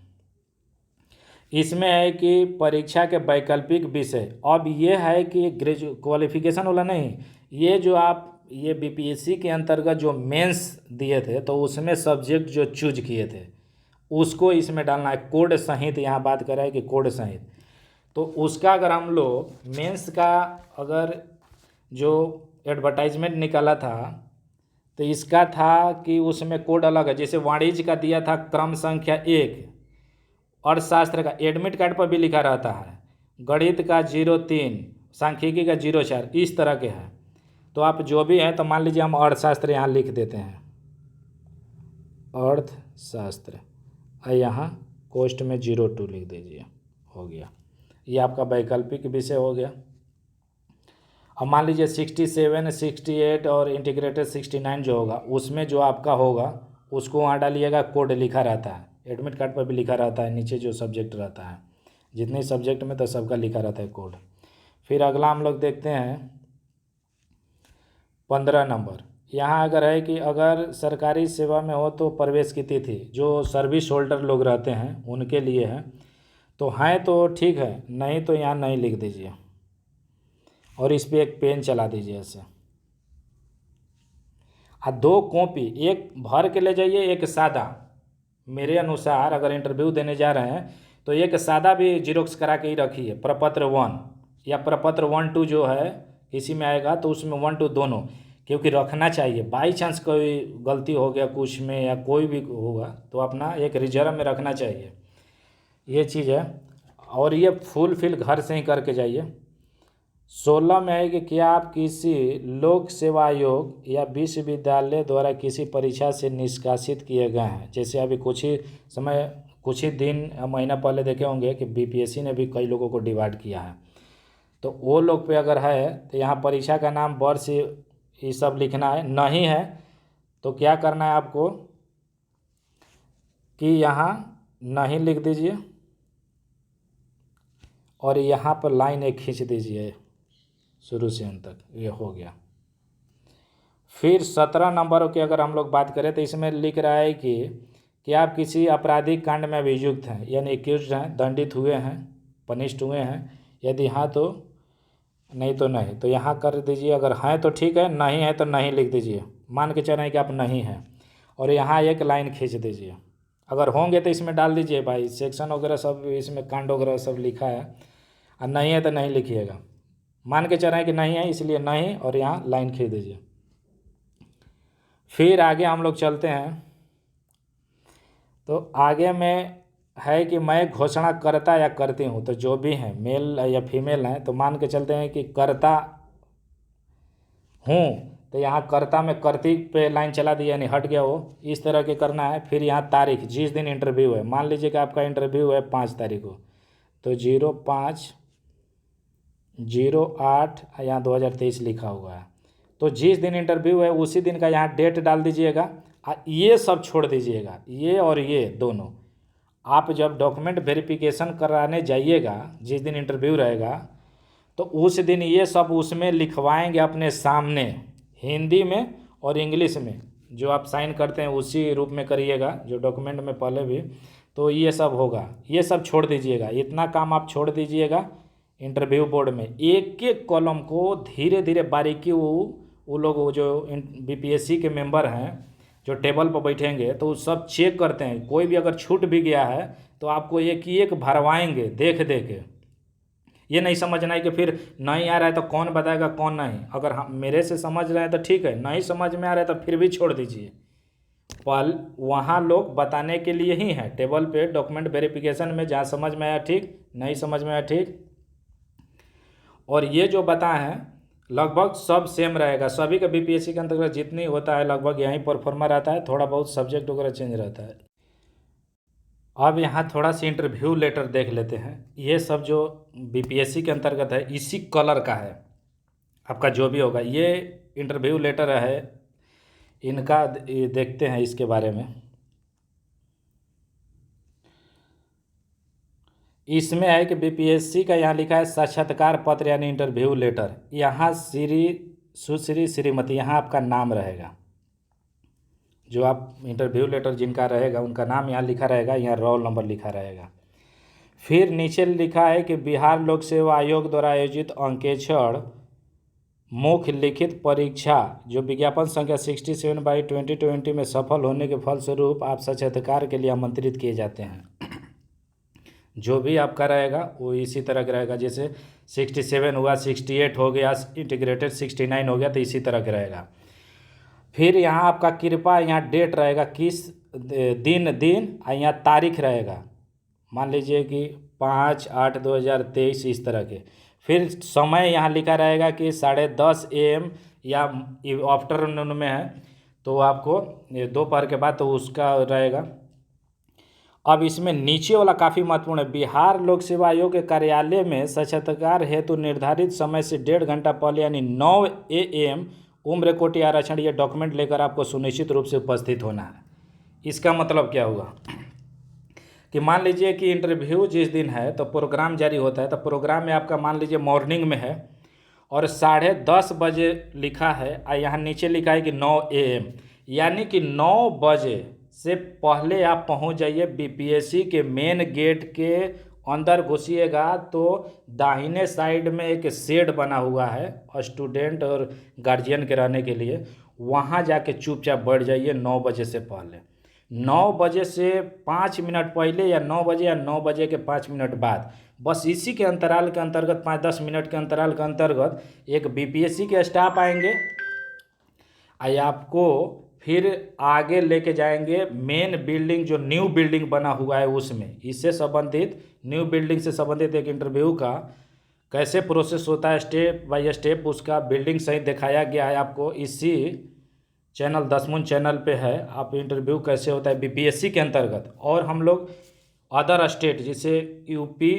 इसमें है कि परीक्षा के वैकल्पिक विषय। अब ये है कि क्वालिफिकेशन वाला नहीं, ये जो आप ये बीपीएससी के अंतर्गत जो मेंस दिए थे तो उसमें सब्जेक्ट जो चूज किए थे उसको इसमें डालना है। कोड संहित यहाँ बात कर रहा है कि कोड संहित, तो उसका अगर हम लोग मेंस का अगर जो एडवर्टाइजमेंट निकाला था तो इसका था कि उसमें कोड अलग है। जैसे वाणिज्य का दिया था क्रम संख्या 1, अर्थशास्त्र का एडमिट कार्ड पर भी लिखा रहता है, गणित का 03, सांख्यिकी का 04, इस तरह के हैं। तो आप जो भी हैं तो मान लीजिए हम अर्थशास्त्र यहाँ लिख देते हैं, अर्थशास्त्र, और यहाँ कोष्ठ में 02 लिख दीजिए, हो गया। ये आपका वैकल्पिक विषय हो गया। अब मान लीजिए 67, 68 और इंटीग्रेटेड 69 जो होगा उसमें जो आपका होगा उसको वहाँ डालिएगा, कोड लिखा रहता है, एडमिट कार्ड पर भी लिखा रहता है, नीचे जो सब्जेक्ट रहता है, जितने सब्जेक्ट में तो सबका लिखा रहता है कोड। फिर अगला हम लोग देखते हैं 15 नंबर। यहाँ अगर है कि अगर सरकारी सेवा में हो तो प्रवेश की तिथि, जो सर्विस होल्डर लोग रहते हैं उनके लिए है, तो हैं तो ठीक है, नहीं तो यहाँ नहीं लिख दीजिए और इस पर एक पेन चला दीजिए ऐसे। 2 कॉपी, एक भर के ले जाइए, एक सादा। मेरे अनुसार अगर इंटरव्यू देने जा रहे हैं तो एक सादा भी जीरोक्स करा के ही रखिए, प्रपत्र 1 या प्रपत्र 1, 2 जो है किसी में आएगा तो उसमें 1, 2 दोनों, क्योंकि रखना चाहिए। बाई चांस कोई गलती हो गया कुछ में या कोई भी होगा तो अपना एक रिजर्व में रखना चाहिए, ये चीज़ है। और ये फुल फिल घर से ही करके जाइए। 16 में है कि क्या आप किसी लोक सेवा आयोग या विश्वविद्यालय द्वारा किसी परीक्षा से निष्कासित किए गए हैं। जैसे अभी कुछ ही दिन महीना पहले देखे होंगे कि बीपीएससी ने भी कई लोगों को डिवाइड किया है, तो वो लोग पे अगर है तो यहाँ परीक्षा का नाम, वर्ष, ये सब लिखना है। नहीं है तो क्या करना है आपको कि यहाँ नहीं लिख दीजिए और यहाँ पर लाइन एक खींच दीजिए शुरू से अंत तक, ये हो गया। फिर 17 नंबर की अगर हम लोग बात करें तो इसमें लिख रहा है कि आप किसी आपराधिक कांड में अभियुक्त हैं, यानी एक्यूज्ड हैं, दंडित हुए हैं, पनिष्ड हुए हैं। यदि हाँ तो नहीं तो नहीं, तो यहाँ कर दीजिए। अगर हैं तो ठीक है, नहीं है तो नहीं लिख दीजिए। मान के चलें कि आप नहीं हैं और यहाँ एक लाइन खींच दीजिए। अगर होंगे तो इसमें डाल दीजिए भाई, सेक्शन वगैरह सब इसमें कांड वगैरह सब लिखा है, और नहीं है तो नहीं लिखिएगा। मान के चलें कि नहीं है, इसलिए नहीं, और यहाँ लाइन खींच दीजिए। फिर आगे हम लोग चलते हैं, तो आगे में है कि मैं घोषणा करता या करती हूँ, तो जो भी हैं मेल या फीमेल हैं तो मान के चलते हैं कि करता हूँ, तो यहाँ करता में करती पे लाइन चला दी, यानी हट गया वो, इस तरह के करना है। फिर यहाँ तारीख, जिस दिन इंटरव्यू है, मान लीजिए कि आपका इंटरव्यू है 5 तारीख को, तो 05/08 यहाँ 2023 लिखा हुआ है, तो जिस दिन इंटरव्यू है उसी दिन का यहाँ डेट डाल दीजिएगा। ये सब छोड़ दीजिएगा, ये और ये दोनों। आप जब डॉक्यूमेंट वेरिफिकेशन कराने जाइएगा, जिस दिन इंटरव्यू रहेगा, तो उस दिन ये सब उसमें लिखवाएंगे अपने सामने, हिंदी में और इंग्लिश में। जो आप साइन करते हैं उसी रूप में करिएगा, जो डॉक्यूमेंट में पहले भी, तो ये सब होगा। ये सब छोड़ दीजिएगा, इतना काम आप छोड़ दीजिएगा। इंटरव्यू बोर्ड में एक एक कॉलम को धीरे धीरे बारीकी, वो लोग जो बीपीएससी के मेंबर हैं जो टेबल पर बैठेंगे तो सब चेक करते हैं। कोई भी अगर छूट भी गया है तो आपको एक एक भरवाएंगे देख देख के। ये नहीं समझना है कि फिर नहीं आ रहा है तो कौन बताएगा कौन नहीं। अगर हम मेरे से समझ रहे हैं तो ठीक है, नहीं समझ में आ रहा है तो फिर भी छोड़ दीजिए। पल वहाँ लोग बताने के लिए ही हैं, टेबल पे डॉक्यूमेंट वेरिफिकेशन में, जहाँ समझ में आया ठीक, नहीं समझ में आया ठीक। और ये जो बताए हैं लगभग सब सेम रहेगा, सभी का बीपीएससी के अंतर्गत जितनी होता है लगभग यहीं परफॉर्मा रहता है, थोड़ा बहुत सब्जेक्ट वगैरह चेंज रहता है। अब यहाँ थोड़ा सा इंटरव्यू लेटर देख लेते हैं। ये सब जो बीपीएससी के अंतर्गत है इसी कलर का है आपका, जो भी होगा ये इंटरव्यू लेटर है इनका। देखते हैं इसके बारे में। इसमें है कि बीपीएससी का यहाँ लिखा है साक्षात्कार पत्र यानी इंटरव्यू लेटर, यहाँ श्री सुश्री श्रीमती यहाँ आपका नाम रहेगा, जो आप इंटरव्यू लेटर जिनका रहेगा उनका नाम यहाँ लिखा रहेगा, यहाँ रोल नंबर लिखा रहेगा। फिर नीचे लिखा है कि बिहार लोक सेवा आयोग द्वारा आयोजित अंकेक्षण मुख्य लिखित परीक्षा जो विज्ञापन संख्या 67/2020 में सफल होने के फलस्वरूप आप साक्षात्कार के लिए आमंत्रित किए जाते हैं। जो भी आपका रहेगा वो इसी तरह का रहेगा, जैसे 67 हुआ, 68 हो गया, इंटीग्रेटेड 69 हो गया, तो इसी तरह का रहेगा। फिर यहाँ आपका कृपा यहाँ डेट रहेगा, किस दिन और यहाँ तारीख रहेगा, मान लीजिए कि 5/8/2023 इस तरह के। फिर समय यहाँ लिखा रहेगा कि 10:30 AM या आफ्टरनून में है तो आपको दोपहर के बाद तो उसका रहेगा। अब इसमें नीचे वाला काफ़ी महत्वपूर्ण है, बिहार लोक सेवा आयोग के कार्यालय में साक्षात्कार हेतु निर्धारित समय से 1.5 घंटा पहले यानी 9 AM उम्र कोटि आरक्षण ये डॉक्यूमेंट लेकर आपको सुनिश्चित रूप से उपस्थित होना है। इसका मतलब क्या हुआ कि मान लीजिए कि इंटरव्यू जिस दिन है तो प्रोग्राम जारी होता है, तो प्रोग्राम में आपका मान लीजिए मॉर्निंग में है और 10:30 बजे लिखा है और यहाँ नीचे लिखा है कि 9 AM, यानी कि 9 बजे से पहले आप पहुँच जाइए। बीपीएससी के मेन गेट के अंदर घुसिएगा तो दाहिने साइड में एक शेड बना हुआ है स्टूडेंट और गार्जियन के रहने के लिए, वहाँ जाके चुपचाप बैठ जाइए 9 बजे से पहले। 9 बजे से 5 मिनट पहले या 9 बजे या 9 बजे के 5 मिनट बाद, बस इसी के अंतराल के अंतर्गत 5-10 मिनट के अंतराल के अंतर्गत एक बीपीएससी के स्टाफ आएंगे और आपको फिर आगे लेके जाएंगे मेन बिल्डिंग, जो न्यू बिल्डिंग बना हुआ है उसमें। इससे संबंधित न्यू बिल्डिंग से संबंधित एक इंटरव्यू का कैसे प्रोसेस होता है स्टेप बाय स्टेप, उसका बिल्डिंग सहित दिखाया गया है आपको इसी चैनल दसमुन चैनल पे है। आप इंटरव्यू कैसे होता है बीपीएससी के अंतर्गत, और हम लोग अदर स्टेट जैसे यूपी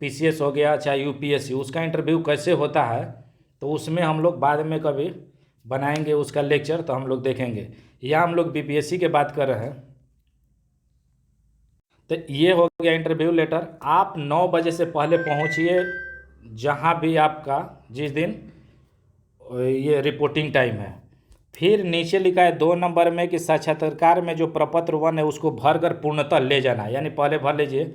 पीसीएस हो गया चाहे यूपीएससी, उसका इंटरव्यू कैसे होता है तो उसमें हम लोग बाद में कभी बनाएंगे उसका लेक्चर, तो हम लोग देखेंगे। या हम लोग बीपीएससी के बात कर रहे हैं। तो ये हो गया इंटरव्यू लेटर। आप 9 बजे से पहले पहुंचिए जहां भी आपका जिस दिन ये रिपोर्टिंग टाइम है। फिर नीचे लिखा है 2 नंबर में कि साक्षात्कार में जो प्रपत्र 1 है उसको भर कर पूर्णतः ले जाना है, यानी पहले भर लीजिए।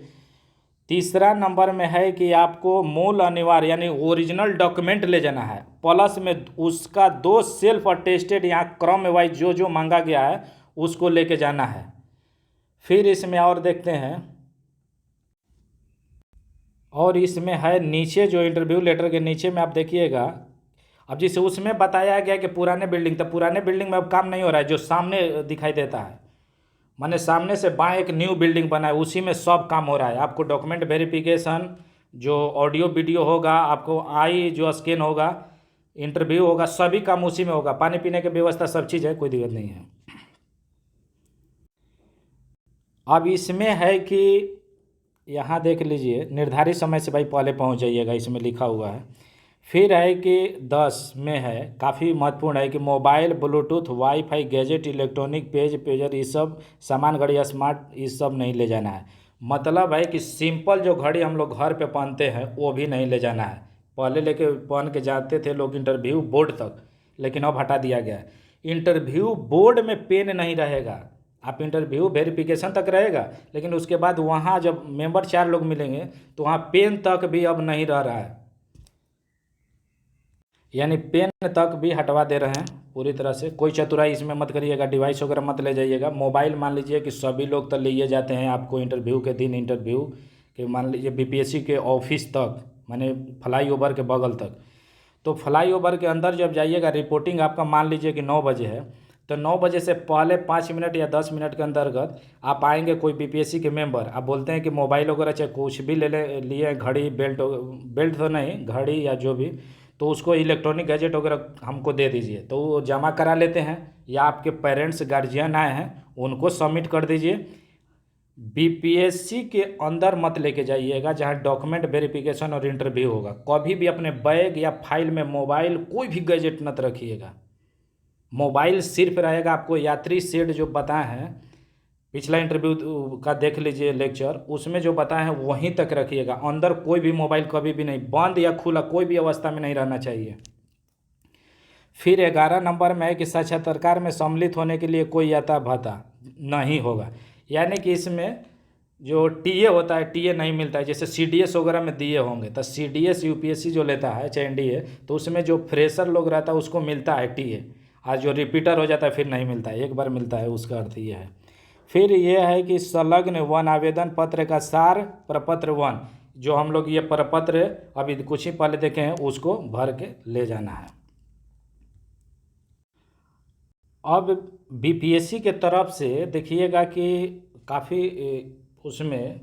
तीसरा नंबर में है कि आपको मूल अनिवार्य यानी ओरिजिनल डॉक्यूमेंट ले जाना है, प्लस में उसका 2 सेल्फ अटेस्टेड यहाँ क्रम वाइज जो जो मांगा गया है उसको लेके जाना है। फिर इसमें और देखते हैं, और इसमें है नीचे जो इंटरव्यू लेटर के नीचे में आप देखिएगा, अब जिसे उसमें बताया गया कि पुराने बिल्डिंग, तो पुराने बिल्डिंग में अब काम नहीं हो रहा है, जो सामने दिखाई देता है माने सामने से बाएं एक न्यू बिल्डिंग बना है उसी में सब काम हो रहा है। आपको डॉक्यूमेंट वेरिफिकेशन, जो ऑडियो वीडियो होगा, आपको आई जो स्कैन होगा, इंटरव्यू होगा, सभी काम उसी में होगा। पानी पीने की व्यवस्था सब चीज़ है, कोई दिक्कत नहीं है। अब इसमें है कि यहाँ देख लीजिए निर्धारित समय से भाई पहले पहुँच जाइएगा, इसमें लिखा हुआ है। फिर है कि 10 में है, काफ़ी महत्वपूर्ण है कि mobile, Bluetooth, wifi, gadget, electronic pager ये सब सामान, घड़ी, स्मार्ट, ये सब नहीं ले जाना है। मतलब है कि सिंपल जो घड़ी हम लोग घर पे पहनते हैं वो भी नहीं ले जाना है। पहले लेके पहन के जाते थे लोग इंटरव्यू बोर्ड तक, लेकिन अब हटा दिया गया है। इंटरव्यू बोर्ड में पेन नहीं रहेगा, आप इंटरव्यू वेरिफिकेशन तक रहेगा, लेकिन उसके बाद वहाँ जब मेंबर 4 लोग मिलेंगे तो वहाँ पेन तक भी अब नहीं रह रहा है, यानी पेन तक भी हटवा दे रहे हैं पूरी तरह से। कोई चतुराई इसमें मत करिएगा, डिवाइस वगैरह मत ले जाइएगा। मोबाइल मान लीजिए कि सभी लोग तो लिए जाते हैं आपको इंटरव्यू के दिन, इंटरव्यू के मान लीजिए बीपीएससी के ऑफिस तक, माने फ्लाईओवर के बगल तक। तो फ्लाईओवर के अंदर जब जाइएगा, रिपोर्टिंग आपका मान लीजिए कि 9 बजे है, तो 9 बजे से पहले 5 मिनट या 10 मिनट के अंतर्गत आप आएंगे, कोई बीपीएससी के मेंबर, आप बोलते हैं कि मोबाइल वगैरह चाहे कुछ भी लिए, घड़ी, बेल्ट तो नहीं, घड़ी या जो भी, तो उसको इलेक्ट्रॉनिक गैजेट वगैरह हमको दे दीजिए, तो वो जमा करा लेते हैं, या आपके पेरेंट्स गार्जियन आए हैं उनको सबमिट कर दीजिए। बीपीएससी के अंदर मत लेके जाइएगा जहाँ डॉक्यूमेंट वेरिफिकेशन और इंटरव्यू होगा। कभी भी अपने बैग या फाइल में मोबाइल, कोई भी गैजेट मत रखिएगा। मोबाइल सिर्फ रहेगा आपको यात्री शेड जो बताए हैं पिछला इंटरव्यू का देख लीजिए लेक्चर, उसमें जो बताए हैं वहीं तक रखिएगा। अंदर कोई भी मोबाइल कभी भी नहीं, बंद या खुला कोई भी अवस्था में नहीं रहना चाहिए। फिर 11 नंबर में है कि साक्षात्कार में सम्मिलित होने के लिए कोई यात्रा भत्ता नहीं होगा, यानी कि इसमें जो टीए होता है टीए नहीं मिलता है। जैसे सीडीएस वगैरह में दिए होंगे तो सीडीएस यूपीएससी जो लेता है चाहे एनडीए, तो उसमें जो फ्रेशर लोग रहता है उसको मिलता है टीए, और जो रिपीटर हो जाता है फिर नहीं मिलता है, एक बार मिलता है, उसका अर्थ ये है। फिर ये है कि संलग्न वन आवेदन पत्र का सार प्रपत्र वन, जो हम लोग ये प्रपत्र अभी कुछ ही पहले देखे हैं उसको भर के ले जाना है। अब बीपीएससी के तरफ से देखिएगा कि काफ़ी उसमें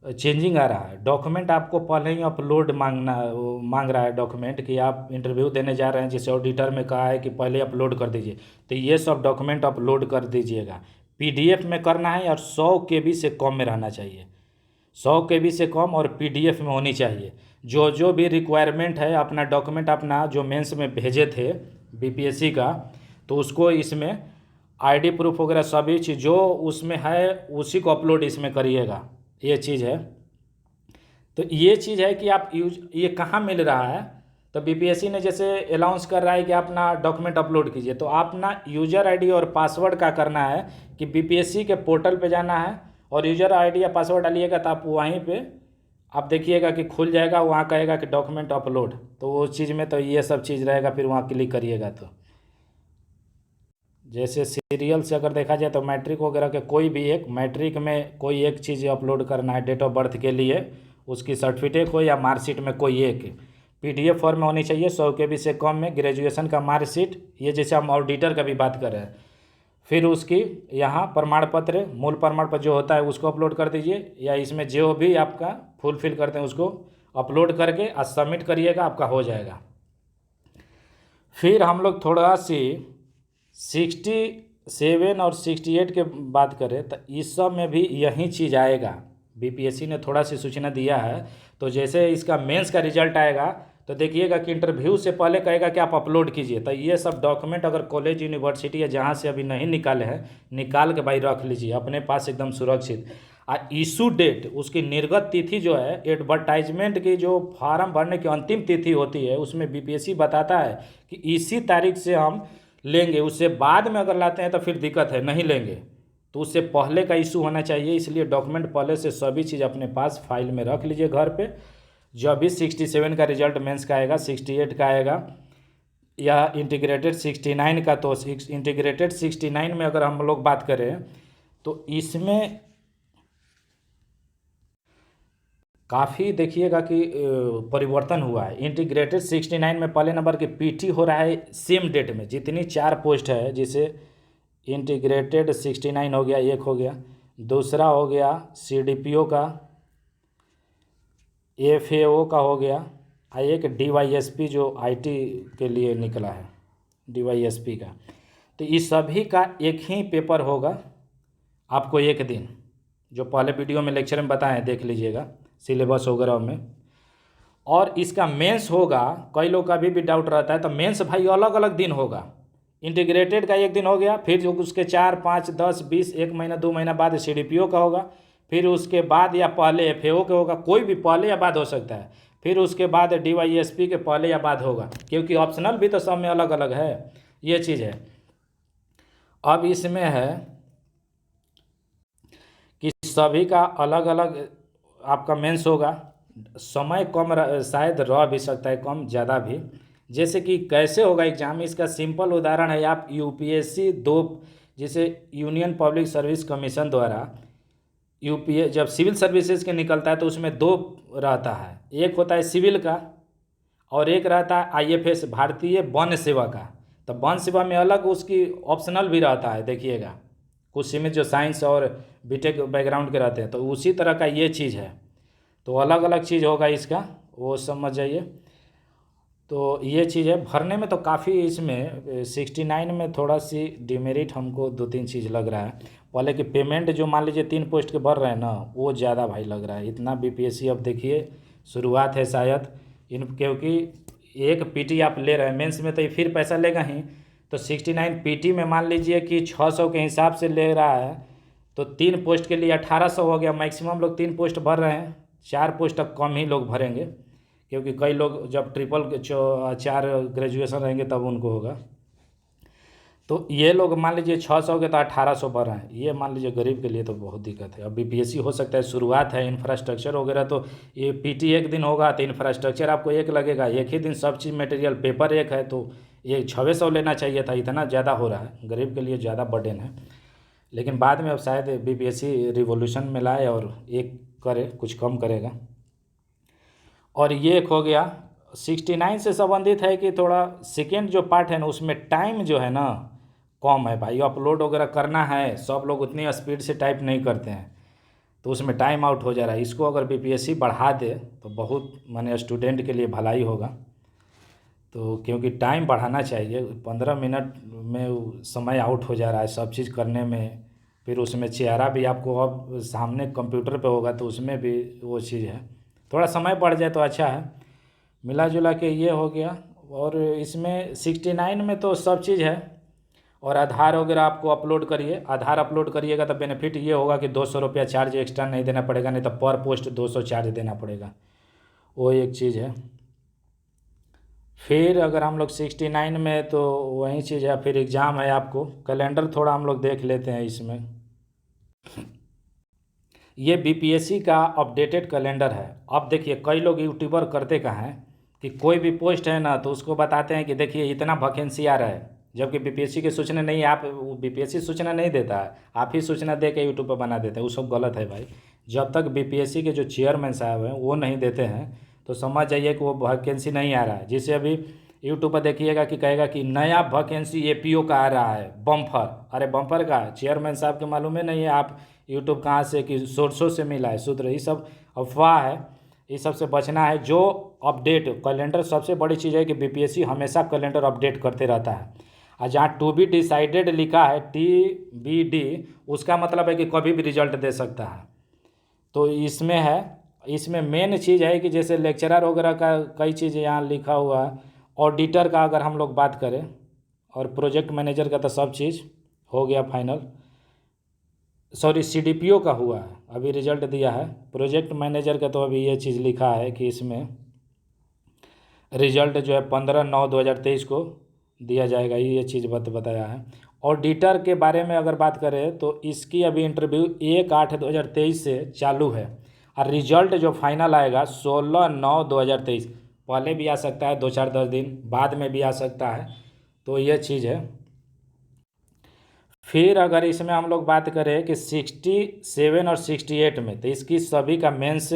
चेंजिंग आ रहा है। डॉक्यूमेंट आपको पहले ही अपलोड मांग रहा है डॉक्यूमेंट, कि आप इंटरव्यू देने जा रहे हैं, जैसे ऑडिटर में कहा है कि पहले अपलोड कर दीजिए, तो ये सब डॉक्यूमेंट अपलोड कर दीजिएगा। पीडीएफ में करना है और 100 केबी से कम में रहना चाहिए, 100 केबी से कम, और पीडीएफ में होनी चाहिए। जो जो भी रिक्वायरमेंट है अपना डॉक्यूमेंट, अपना जो मेंस में भेजे थे बीपीएससी का, तो उसको इसमें आईडी प्रूफ वगैरह सभी चीज़ जो उसमें है उसी को अपलोड इसमें करिएगा, ये चीज़ है। तो ये चीज़ है कि आप ये कहाँ मिल रहा है, तो बीपीएससी ने जैसे अनाउंस कर रहा है कि अपना डॉक्यूमेंट अपलोड कीजिए, तो अपना यूज़र आईडी और पासवर्ड का करना है कि बीपीएससी के पोर्टल पे जाना है और यूज़र आईडी या पासवर्ड डालिएगा, तो आप वहीं पे आप देखिएगा कि खुल जाएगा, वहाँ कहेगा कि डॉक्यूमेंट अपलोड, तो वो चीज़ में तो ये सब चीज़ रहेगा, फिर वहाँ क्लिक करिएगा। तो जैसे सीरियल से अगर देखा जाए तो मैट्रिक वगैरह के कोई भी एक, मैट्रिक में कोई एक चीज़ अपलोड करना है डेट ऑफ बर्थ के लिए, उसकी सर्टिफिकेट हो या मार्कशीट में कोई एक पीडीएफ फॉर्म में होनी चाहिए, 100 केबी से कम में, ग्रेजुएशन का मार्कशीट, ये जैसे हम ऑडिटर का भी बात कर रहे हैं। फिर उसकी यहाँ प्रमाण पत्र, मूल प्रमाण पत्र जो होता है उसको अपलोड कर दीजिए, या इसमें जो भी आपका फुलफिल करते हैं उसको अपलोड करके और सबमिट करिएगा, आपका हो जाएगा। फिर हम लोग थोड़ा सी 67 और 68 के बात करें तो इस सब में भी यही चीज़ आएगा। बीपीएससी ने थोड़ा सी सूचना दिया है, तो जैसे इसका मेंस का रिजल्ट आएगा तो देखिएगा कि इंटरव्यू से पहले कहेगा कि आप अपलोड कीजिए, तो ये सब डॉक्यूमेंट अगर कॉलेज यूनिवर्सिटी या जहाँ से अभी नहीं निकाले हैं, निकाल के भाई रख लीजिए अपने पास एकदम सुरक्षित। इशू डेट, उसकी निर्गत तिथि जो है, एडवर्टाइजमेंट की जो फॉर्म भरने की अंतिम तिथि होती है उसमें बीपीएससी बताता है कि इसी तारीख से हम लेंगे, उससे बाद में अगर लाते हैं तो फिर दिक्कत है, नहीं लेंगे, तो उससे पहले का इशू होना चाहिए। इसलिए डॉक्यूमेंट पहले से सभी चीज़ अपने पास फाइल में रख लीजिए घर पे। जब भी 67 का रिजल्ट मेंस का आएगा, 68 का आएगा, या इंटीग्रेटेड 69 का, तो इंटीग्रेटेड 69 में अगर हम लोग बात करें तो इसमें काफ़ी देखिएगा कि परिवर्तन हुआ है। इंटीग्रेटेड 69 में पहले नंबर के पीटी हो रहा है सेम डेट में, जितनी 4 पोस्ट है, जैसे इंटीग्रेटेड 69 हो गया, एक हो गया, दूसरा हो गया सीडीपीओ का, एफएओ का हो गया, और एक डीवाईएसपी जो आईटी के लिए निकला है, डीवाईएसपी का। तो इस सभी का एक ही पेपर होगा आपको एक दिन, जो पहले वीडियो में लेक्चर में बताएं, देख लीजिएगा सिलेबस वगैरह में। और इसका मेंस होगा, कई लोग का अभी भी डाउट रहता है, तो मेंस भाई अलग अलग दिन होगा। इंटीग्रेटेड का एक दिन हो गया, फिर जो उसके 4, 5, 10, 20, 1 महीना 2 महीना बाद सीडीपीओ का होगा, फिर उसके बाद या पहले एफएओ का होगा, कोई भी पहले या बाद हो सकता है, फिर उसके बाद डीवाईएसपी के पहले या बाद होगा, क्योंकि ऑप्शनल भी तो सब में अलग अलग है, ये चीज़ है। अब इसमें है कि सभी का अलग अलग आपका मेंस होगा, समय कम शायद रह भी सकता है, कम ज़्यादा भी। जैसे कि कैसे होगा एग्जाम, इसका सिंपल उदाहरण है, आप यूपीएससी 2, जैसे यूनियन पब्लिक सर्विस कमीशन द्वारा यूपीए जब सिविल सर्विसेज के निकलता है तो उसमें 2 रहता है, एक होता है सिविल का और एक रहता है आईएफएस, भारतीय वन सेवा का। तो वन सेवा में अलग उसकी ऑप्शनल भी रहता है, देखिएगा कुछ सीमित जो साइंस और बीटेक बैकग्राउंड के रहते हैं, तो उसी तरह का ये चीज़ है, तो अलग अलग चीज़ होगा इसका, वो समझ जाइए। तो ये चीज़ है, भरने में तो काफ़ी, इसमें 69 में थोड़ा सी डिमेरिट हमको 2-3 चीज़ लग रहा है। पहले कि पेमेंट जो मान लीजिए 3 पोस्ट के भर रहे हैं ना, वो ज़्यादा भाई लग रहा है इतना। बीपीएससी अब देखिए शुरुआत है शायद क्योंकि एक पीटी आप ले रहे हैं मेंस में, तो ये फिर पैसा लेगा ही। तो 69 पीटी में मान लीजिए कि 600 के हिसाब से ले रहा है, तो 3 पोस्ट के लिए 1800 हो गया। मैक्सिमम लोग 3 पोस्ट भर रहे हैं, 4 पोस्ट तक कम ही लोग भरेंगे, क्योंकि कई लोग जब 4 ग्रेजुएशन रहेंगे तब उनको होगा। तो ये लोग मान लीजिए 600 के तो 1800 भर रहे हैं, ये मान लीजिए गरीब के लिए तो बहुत दिक्कत है। अब बीपीएससी हो सकता है शुरुआत है, इंफ्रास्ट्रक्चर वगैरह, तो ये पीटी एक दिन होगा तो इंफ्रास्ट्रक्चर आपको एक लगेगा, एक ही दिन सब चीज़ मटेरियल, पेपर एक है, तो ये 600 लेना चाहिए था, इतना ज़्यादा हो रहा है, गरीब के लिए ज़्यादा बर्डन है। लेकिन बाद में अब शायद बीपीएससी रिवॉल्यूशन में लाए और एक करे, कुछ कम करेगा। और ये एक हो गया 69 से संबंधित है कि थोड़ा सेकेंड जो पार्ट है ना उसमें टाइम जो है ना कम है भाई, अपलोड वगैरह करना है, सब लोग उतनी स्पीड से टाइप नहीं करते हैं, तो उसमें टाइम आउट हो जा रहा है। इसको अगर बीपीएससी बढ़ा दे तो बहुत माने स्टूडेंट के लिए भलाई होगा, तो क्योंकि टाइम बढ़ाना चाहिए। 15 मिनट में समय आउट हो जा रहा है सब चीज़ करने में, फिर उसमें चेहरा भी आपको अब सामने कंप्यूटर पे होगा तो उसमें भी वो चीज़ है, थोड़ा समय बढ़ जाए तो अच्छा है। मिला जुला के ये हो गया। और इसमें 69 में तो सब चीज़ है। और आधार वगैरह आपको अपलोड करिए, आधार अपलोड करिएगा तो बेनिफिट ये होगा कि 200 रुपया चार्ज एक्स्ट्रा नहीं देना पड़ेगा, नहीं तो पर पोस्ट 200 चार्ज देना पड़ेगा, वो एक चीज़ है। फिर अगर हम लोग 69 में तो वही चीज़ है। फिर एग्ज़ाम है आपको, कैलेंडर थोड़ा हम लोग देख लेते हैं इसमें। ये बीपीएससी का अपडेटेड कैलेंडर है। अब देखिए कई लोग यूट्यूबर करते कहाँ हैं कि कोई भी पोस्ट है ना तो उसको बताते हैं कि देखिए इतना वैकेंसी आ रहा है, जबकि बीपीएससी के सूचना नहीं, आप बीपीएससी सूचना नहीं देता है, आप ही सूचना दे के यूट्यूब पर बना देते हैं, वो सब गलत है भाई। जब तक बीपीएससी के जो चेयरमैन साहब हैं वो नहीं देते हैं तो समझ जाइए कि वो वैकेंसी नहीं आ रहा है। जिससे अभी यूट्यूब पर देखिएगा कि कहेगा कि नया वैकेंसी एपीओ का आ रहा है, बम्पर। अरे बम्पर का चेयरमैन साहब के मालूम है नहीं है, आप यूट्यूब कहाँ से कि सोर्सों से मिला है सूत्र, ये सब अफवाह है, इस सब से बचना है। जो अपडेट कैलेंडर, सबसे बड़ी चीज़ है कि बीपीएससी हमेशा कैलेंडर अपडेट करते रहता है। और जहाँ टू बी डिसाइडेड लिखा है TBD, उसका मतलब है कि कभी भी रिजल्ट दे सकता है। तो इसमें है, इसमें मेन चीज़ है कि जैसे लेक्चरर वगैरह का कई चीज़ यहाँ लिखा हुआ है। ऑडिटर का अगर हम लोग बात करें और प्रोजेक्ट मैनेजर का तो सब चीज़ हो गया फाइनल। सॉरी, CDPO का हुआ है, अभी रिजल्ट दिया है। प्रोजेक्ट मैनेजर का तो अभी ये चीज़ लिखा है कि इसमें रिजल्ट जो है 15/9/2023 को दिया जाएगा, ये चीज़ बताया है। ऑडिटर के बारे में अगर बात करें तो इसकी अभी इंटरव्यू 1/8/2023 से चालू है, और रिजल्ट जो फाइनल आएगा 16/9/2023, पहले भी आ सकता है, 2-4-10 दिन बाद में भी आ सकता है, तो ये चीज़ है। फिर अगर इसमें हम लोग बात करें कि 67 और 68 में, तो इसकी सभी का मेंस,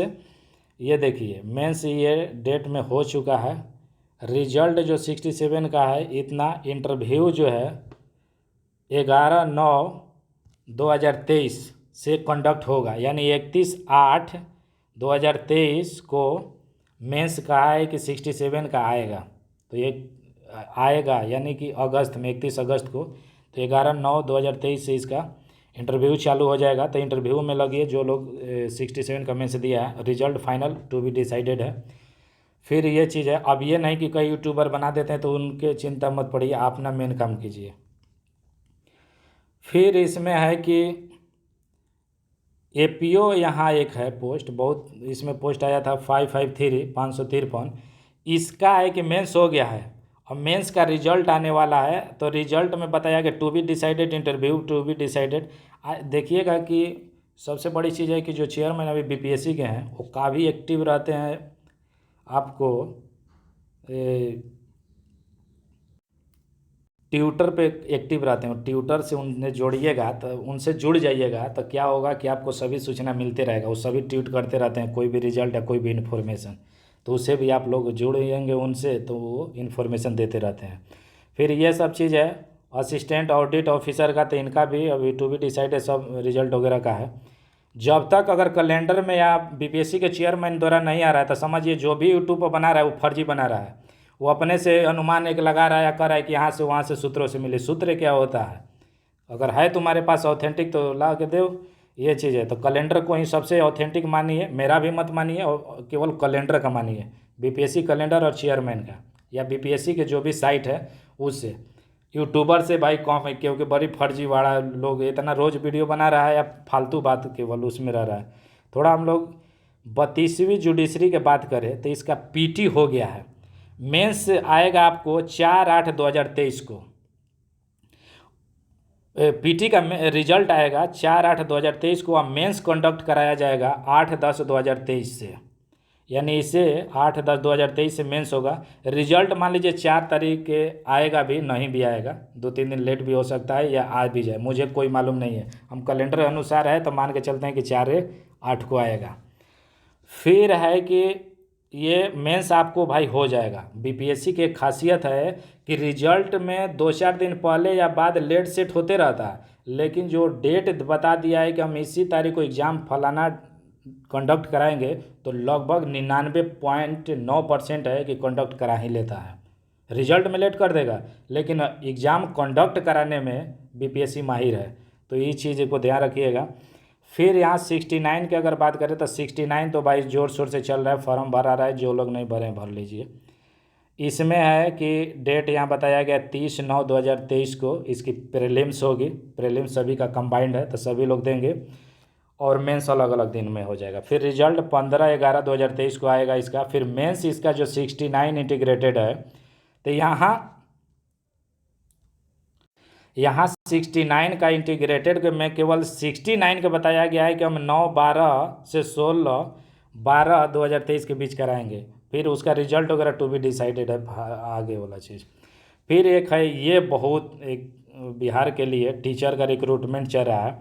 ये देखिए मेंस ये डेट में हो चुका है। रिजल्ट जो 67 का है इतना, इंटरव्यू जो है 11/9/2023 से कंडक्ट होगा, यानी 31/8/2023 को मेंस का है कि 67 का आएगा, तो ये आएगा यानी कि अगस्त में, 31 अगस्त को। तो 11/9/2023 से इसका इंटरव्यू चालू हो जाएगा। तो इंटरव्यू में लगिए जो लोग 67 का मेंस दिया है, result final to be decided है। फिर ये चीज़ है, अब ये नहीं कि कई यूट्यूबर बना देते हैं तो उनके चिंता मत पड़िए, आप अपना मेन काम कीजिए। फिर इसमें है कि एपीओ यहाँ एक है पोस्ट, बहुत इसमें पोस्ट आया था 553, इसका है कि मेंस हो गया है, और मेंस का रिजल्ट आने वाला है। तो रिजल्ट में बताया कि to be decided, interview to be decided. देखिएगा कि सबसे बड़ी चीज़ है कि जो चेयरमैन अभी बीपीएससी के हैं वो काफ़ी एक्टिव रहते हैं, आपको ट्विटर पे एक्टिव रहते हैं, ट्विटर से उन्हें जोड़िएगा, तो उनसे जुड़ जाइएगा तो क्या होगा कि आपको सभी सूचना मिलते रहेगा। वो सभी ट्वीट करते रहते हैं कोई भी रिजल्ट या कोई भी इन्फॉर्मेशन, तो उससे भी आप लोग जुड़ेंगे उनसे तो वो इन्फॉर्मेशन देते रहते हैं। फिर ये सब चीज़ है। असिस्टेंट ऑडिट ऑफिसर का तो इनका भी अभी टू बी डिसाइडेड सब रिजल्ट वगैरह का है। जब तक अगर कैलेंडर में या बीपीएससी के चेयरमैन द्वारा नहीं आ रहा है तो समझिए जो भी यूट्यूब पर बना रहा है वो फर्जी बना रहा है, वो अपने से अनुमान एक लगा रहा है या कर रहा है कि यहाँ से वहाँ से सूत्रों से मिले। सूत्र क्या होता है, अगर है तुम्हारे पास ऑथेंटिक तो ला के दो, ये चीज़ है। तो कैलेंडर को ही सबसे ऑथेंटिक मानिए, मेरा भी मत मानिए, और केवल कैलेंडर का मानिए, बीपीएससी कैलेंडर और चेयरमैन का, या बीपीएससी के जो भी साइट है उससे। यूट्यूबर से भाई कम है, क्योंकि बड़ी फर्जीवाड़ा लोग इतना रोज़ वीडियो बना रहा है या फालतू बात केवल उसमें रह रहा है। थोड़ा हम लोग 32वीं जुडिशरी की बात करें तो इसका पीटी हो गया है। मेंस आएगा आपको 4/8/2023 को। पीटी का रिजल्ट आएगा 4/8/2023 को, और मेंस कंडक्ट कराया जाएगा 8/10/2023 से। यानी इसे 8/10/2023 से मेंस होगा। रिजल्ट मान लीजिए 4 तारीख के आएगा, भी नहीं भी आएगा, 2-3 दिन लेट भी हो सकता है या आ भी जाए, मुझे कोई मालूम नहीं है। हम कैलेंडर अनुसार है तो मान के चलते हैं कि 4/8 को आएगा। फिर है कि ये मेंस आपको भाई हो जाएगा। बीपीएससी की एक खासियत है कि रिजल्ट में 2-4 दिन पहले या बाद लेट सेट होते रहता है, लेकिन जो डेट बता दिया है कि हम इसी तारीख को एग्ज़ाम फलाना कंडक्ट कराएंगे, तो लगभग 99.9% है कि कंडक्ट करा ही लेता है। रिजल्ट में लेट कर देगा, लेकिन एग्ज़ाम कंडक्ट कराने में बीपीएससी माहिर है, तो ये चीज़ को ध्यान रखिएगा। फिर यहाँ 69 की अगर बात करें तो 69 तो भाई ज़ोर शोर से चल रहा है, फॉर्म भरा रहा है, जो लोग नहीं भरे भर लीजिए। इसमें है कि डेट यहाँ बताया गया 30/9/2023 को इसकी प्रीलिम्स होगी। प्रीलिम्स सभी का कंबाइंड है तो सभी लोग देंगे, और मेंस अलग अलग दिन में हो जाएगा। फिर रिजल्ट 15/11/2023 को आएगा इसका। फिर मेंस इसका जो 69 इंटीग्रेटेड है, तो यहाँ 69 का इंटीग्रेटेड के में केवल 69 का बताया गया है कि हम 9/12 से 16/12/2023 के बीच कराएंगे। फिर उसका रिजल्ट वगैरह टू बी डिसाइडेड है, आगे वाला चीज़। फिर एक है ये बहुत एक बिहार के लिए टीचर का रिक्रूटमेंट चल रहा है,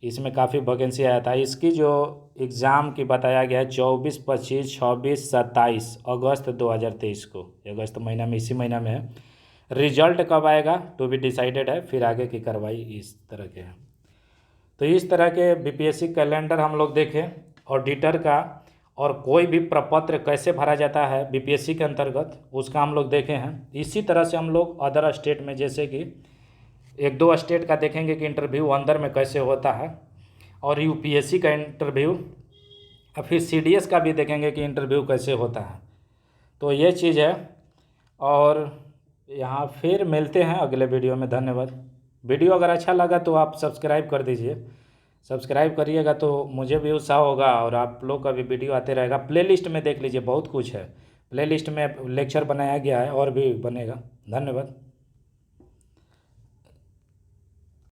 इसमें काफ़ी वैकेंसी आया था। इसकी जो एग्ज़ाम की बताया गया है 24, 25, 26, 27 अगस्त 2023 को। अगस्त महीना में, इसी महीना में है। रिजल्ट कब आएगा टू बी डिसाइडेड है। फिर आगे की कार्रवाई इस तरह के हैं। तो इस तरह के बीपीएससी कैलेंडर हम लोग देखें, ऑडिटर का, और कोई भी प्रपत्र कैसे भरा जाता है बीपीएससी के अंतर्गत, उसका हम लोग देखे हैं। इसी तरह से हम लोग अदर स्टेट में, जैसे कि 1-2 स्टेट का देखेंगे कि इंटरव्यू अंदर में कैसे होता है, और यूपीएससी का इंटरव्यू, और फिर सीडीएस का भी देखेंगे कि इंटरव्यू कैसे होता है। तो ये चीज़ है। और यहाँ फिर मिलते हैं अगले वीडियो में। धन्यवाद। वीडियो अगर अच्छा लगा तो आप सब्सक्राइब कर दीजिए। सब्सक्राइब करिएगा तो मुझे भी उत्साह होगा, और आप लोग का भी वीडियो आते रहेगा। प्लेलिस्ट में देख लीजिए, बहुत कुछ है प्लेलिस्ट में, लेक्चर बनाया गया है और भी बनेगा। धन्यवाद।